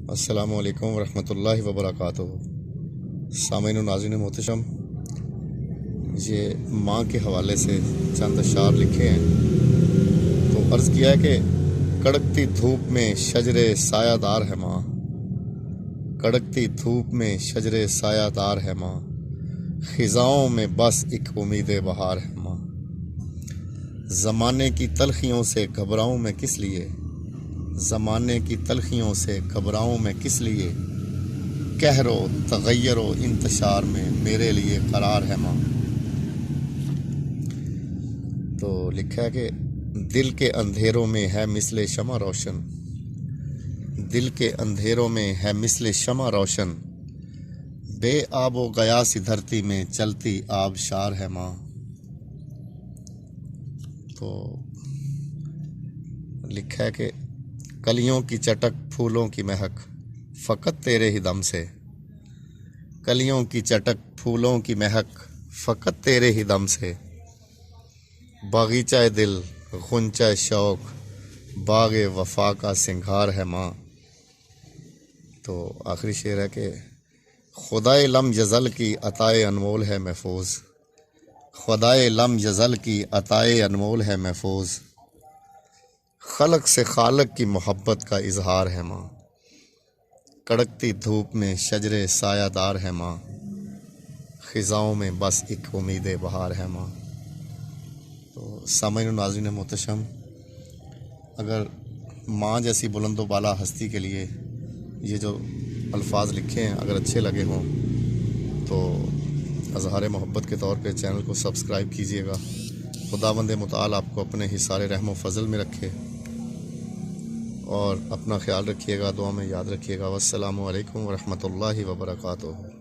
अस्सलामु अलैकुम वरहमतुल्लाहि वबरकातुहू। सामीन व नाज़रीन मोहतरम, ये माँ के हवाले से चंद अशार लिखे हैं। तो अर्ज़ किया है कि कड़कती धूप में शजरे सायादार है माँ, कड़कती धूप में शजरे सायादार है माँ, ख़िज़ाओं में बस एक उम्मीद बहार है माँ। ज़माने की तलखियों से घबराऊँ मैं किस लिए, ज़माने की तलखियों से घबराऊँ मैं किस लिए, कहरो तग़य्युरो इंतशार में मेरे लिए करार है माँ। तो लिखा है कि दिल के अंधेरों में है मिसले शमा रोशन, दिल के अंधेरों में है मिसले शमा रोशन, बेआबो गयासी धरती में चलती आबशार है माँ। तो लिखा है कि कलियों की चटक फूलों की महक फ़कत तेरे ही दम से, कलियों की चटक फूलों की महक फ़कत तेरे ही दम से, बागीचा दिल गुंचा शौक बाग़े वफ़ा का सिंगार है माँ। तो आखिरी शेर है कि खुदाए लम यज़ल की अताए अनमोल है महफूज, खुदाए लम यज़ल की अताए अनमोल है महफूज, खलक से खालक की मोहब्बत का इजहार है माँ। कड़कती धूप में शजरे सायादार है माँ, ख़िज़ाओं में बस एक उम्मीद बहार है माँ। तो सामीन व नाज़रीन मोहतरम, अगर माँ जैसी बुलंद व बाला हस्ती के लिए ये जो अल्फाज लिखे हैं अगर अच्छे लगे हों तो अज़हार मोहब्बत के तौर पे चैनल को सब्सक्राइब कीजिएगा। खुदावंद मुताल आपको अपने ही सारे रहम व फजल में रखे और अपना ख्याल रखिएगा, दुआ में याद रखिएगा। वस्सलामु अलैकुम वरहमतुल्लाहि वबरकातुहू।